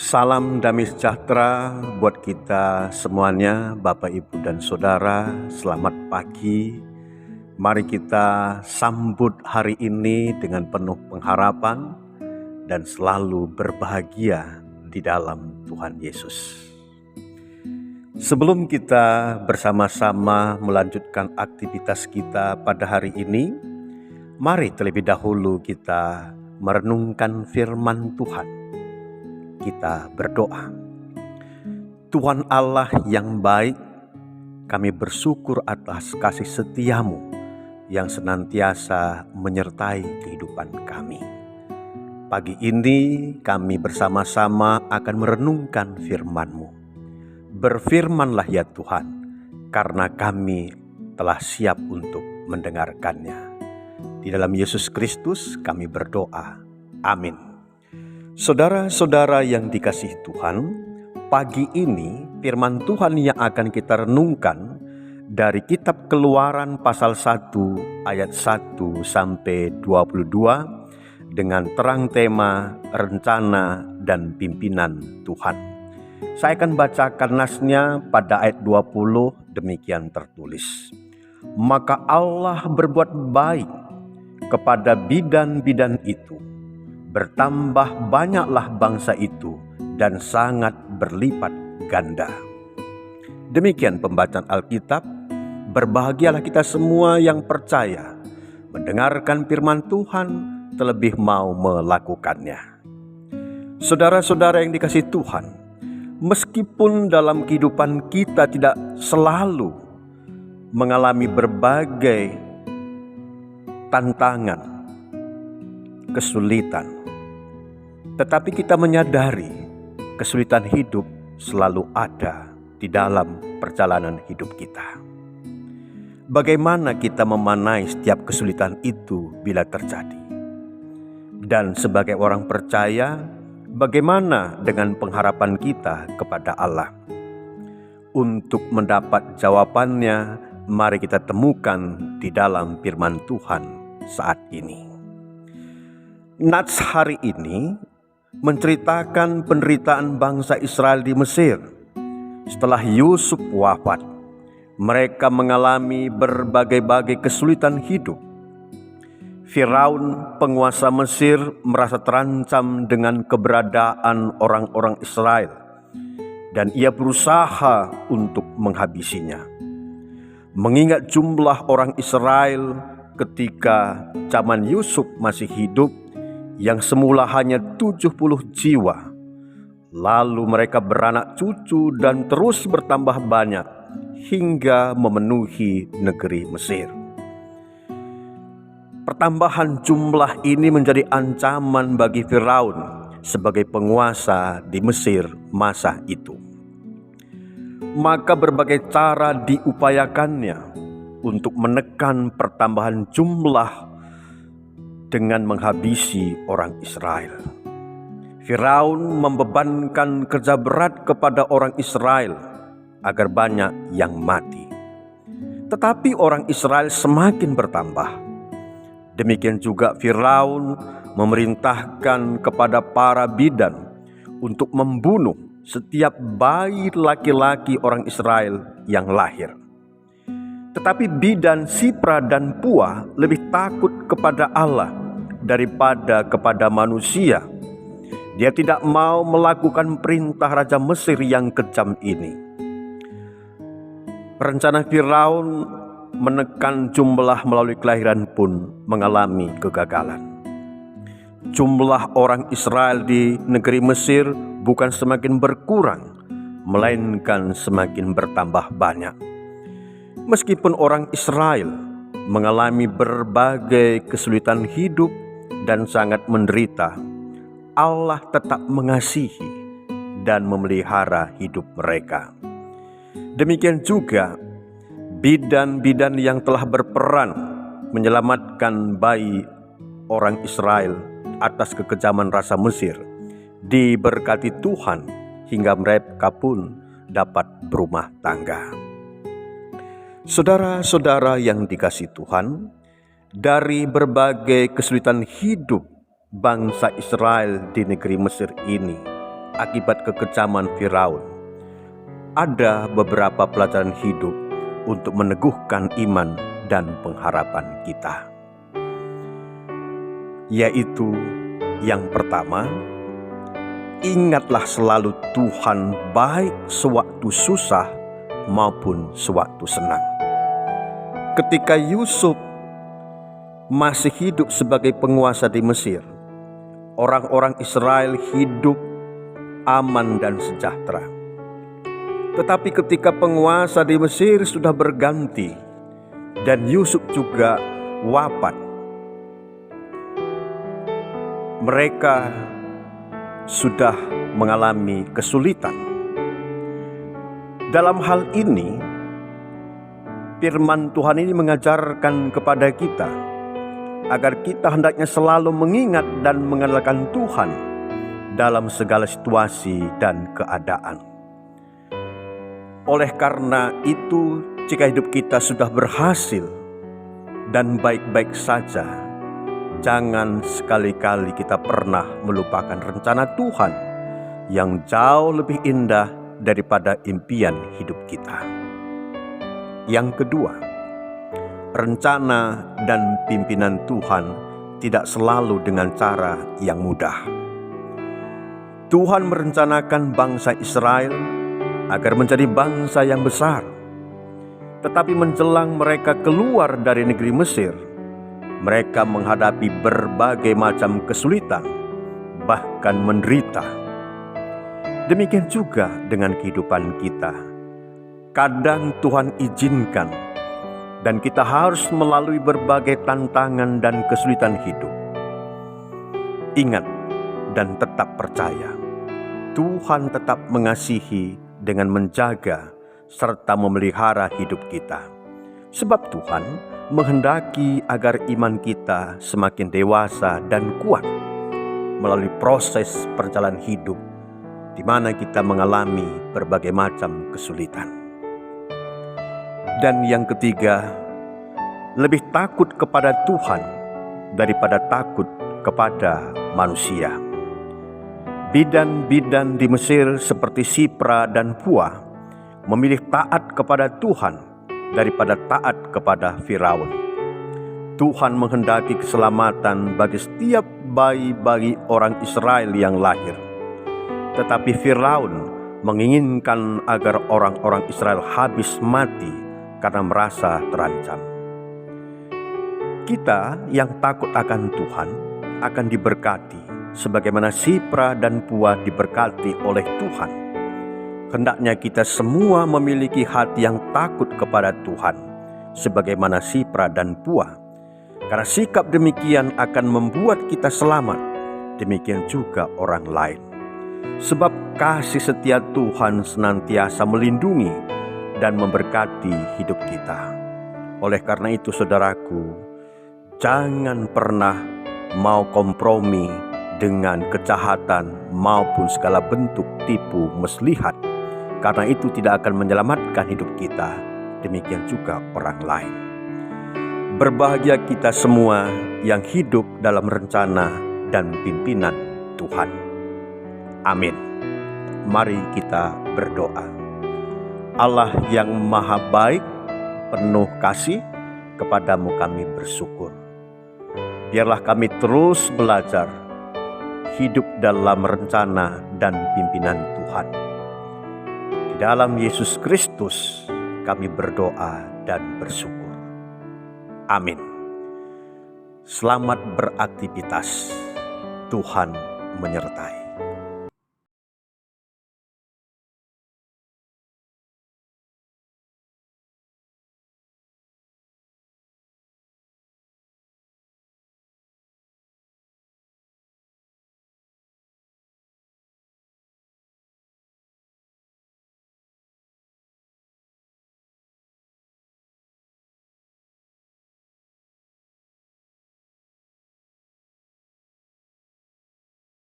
Salam damai sejahtera buat kita semuanya, Bapak, Ibu, dan Saudara. Selamat pagi. Mari kita sambut hari ini dengan penuh pengharapan dan selalu berbahagia di dalam Tuhan Yesus. Sebelum kita bersama-sama melanjutkan aktivitas kita pada hari ini, mari terlebih dahulu kita merenungkan firman Tuhan. Kita berdoa. Tuhan Allah yang baik, kami bersyukur atas kasih setia-Mu yang senantiasa menyertai kehidupan kami. Pagi ini kami bersama-sama akan merenungkan firman-Mu. Berfirmanlah ya Tuhan, karena kami telah siap untuk mendengarkannya. Di dalam Yesus Kristus kami berdoa. Amin. Saudara-saudara yang dikasihi Tuhan, pagi ini firman Tuhan yang akan kita renungkan dari kitab Keluaran pasal 1 ayat 1 sampai 22 dengan terang tema rencana dan pimpinan Tuhan. Saya akan bacakan nasnya pada ayat 20, demikian tertulis. Maka Allah berbuat baik kepada bidan-bidan itu. Bertambah banyaklah bangsa itu dan sangat berlipat ganda. Demikian pembacaan Alkitab. Berbahagialah kita semua yang percaya, mendengarkan firman Tuhan, terlebih mau melakukannya. Saudara-saudara yang dikasihi Tuhan, meskipun dalam kehidupan kita tidak selalu mengalami berbagai tantangan, kesulitan, tetapi kita menyadari kesulitan hidup selalu ada di dalam perjalanan hidup kita. Bagaimana kita memanai setiap kesulitan itu bila terjadi? Dan sebagai orang percaya, bagaimana dengan pengharapan kita kepada Allah? Untuk mendapat jawabannya, mari kita temukan di dalam firman Tuhan saat ini. Nats hari ini menceritakan penderitaan bangsa Israel di Mesir. Setelah Yusuf wafat, mereka mengalami berbagai-bagai kesulitan hidup. Firaun, penguasa Mesir, merasa terancam dengan keberadaan orang-orang Israel, dan ia berusaha untuk menghabisinya. Mengingat jumlah orang Israel ketika zaman Yusuf masih hidup, yang semula hanya 70 jiwa, lalu mereka beranak cucu dan terus bertambah banyak hingga memenuhi negeri Mesir. Pertambahan jumlah ini menjadi ancaman bagi Firaun sebagai penguasa di Mesir masa itu. Maka berbagai cara diupayakannya untuk menekan pertambahan jumlah dengan menghabisi orang Israel. Firaun membebankan kerja berat kepada orang Israel agar banyak yang mati. Tetapi orang Israel semakin bertambah. Demikian juga Firaun memerintahkan kepada para bidan untuk membunuh setiap bayi laki-laki orang Israel yang lahir. Tetapi bidan Sipra dan Pua lebih takut kepada Allah daripada kepada manusia. Dia tidak mau melakukan perintah Raja Mesir yang kejam ini. Rencana Firaun menekan jumlah melalui kelahiran pun mengalami kegagalan. Jumlah orang Israel di negeri Mesir bukan semakin berkurang, melainkan semakin bertambah banyak. Meskipun orang Israel mengalami berbagai kesulitan hidup dan sangat menderita, Allah tetap mengasihi dan memelihara hidup mereka. Demikian juga bidan-bidan yang telah berperan menyelamatkan bayi orang Israel atas kekejaman rasa Mesir diberkati Tuhan hingga mereka pun dapat berumah tangga. Saudara-saudara yang dikasihi Tuhan, dari berbagai kesulitan hidup bangsa Israel di negeri Mesir ini, akibat kekejaman Firaun, ada beberapa pelajaran hidup untuk meneguhkan iman dan pengharapan kita. Yaitu yang pertama, ingatlah selalu Tuhan baik sewaktu susah maupun sewaktu senang. Ketika Yusuf masih hidup sebagai penguasa di Mesir, orang-orang Israel hidup aman dan sejahtera. Tetapi ketika penguasa di Mesir sudah berganti dan Yusuf juga wafat, mereka sudah mengalami kesulitan. Dalam hal ini, firman Tuhan ini mengajarkan kepada kita agar kita hendaknya selalu mengingat dan mengandalkan Tuhan dalam segala situasi dan keadaan. Oleh karena itu, jika hidup kita sudah berhasil dan baik-baik saja, jangan sekali-kali kita pernah melupakan rencana Tuhan yang jauh lebih indah daripada impian hidup kita. Yang kedua, rencana dan pimpinan Tuhan tidak selalu dengan cara yang mudah. Tuhan merencanakan bangsa Israel agar menjadi bangsa yang besar. Tetapi menjelang mereka keluar dari negeri Mesir, mereka menghadapi berbagai macam kesulitan, bahkan menderita. Demikian juga dengan kehidupan kita. Kadang Tuhan izinkan dan kita harus melalui berbagai tantangan dan kesulitan hidup. Ingat dan tetap percaya, Tuhan tetap mengasihi dengan menjaga serta memelihara hidup kita. Sebab Tuhan menghendaki agar iman kita semakin dewasa dan kuat melalui proses perjalanan hidup di mana kita mengalami berbagai macam kesulitan. Dan yang ketiga, lebih takut kepada Tuhan daripada takut kepada manusia. Bidan-bidan di Mesir seperti Sipra dan Pua memilih taat kepada Tuhan daripada taat kepada Firaun. Tuhan menghendaki keselamatan bagi setiap bayi-bayi orang Israel yang lahir. Tetapi Firaun menginginkan agar orang-orang Israel habis mati karena merasa terancam. Kita yang takut akan Tuhan akan diberkati sebagaimana Sipra dan Pua diberkati oleh Tuhan. Hendaknya kita semua memiliki hati yang takut kepada Tuhan sebagaimana Sipra dan Pua. Karena sikap demikian akan membuat kita selamat, demikian juga orang lain. Sebab kasih setia Tuhan senantiasa melindungi dan memberkati hidup kita. Oleh karena itu saudaraku, jangan pernah mau kompromi dengan kejahatan maupun segala bentuk tipu muslihat, karena itu tidak akan menyelamatkan hidup kita, demikian juga orang lain. Berbahagia kita semua yang hidup dalam rencana dan pimpinan Tuhan. Amin. Mari kita berdoa. Allah yang maha baik, penuh kasih, kepadamu kami bersyukur. Biarlah kami terus belajar hidup dalam rencana dan pimpinan Tuhan. Di dalam Yesus Kristus kami berdoa dan bersyukur. Amin. Selamat beraktivitas. Tuhan menyertai.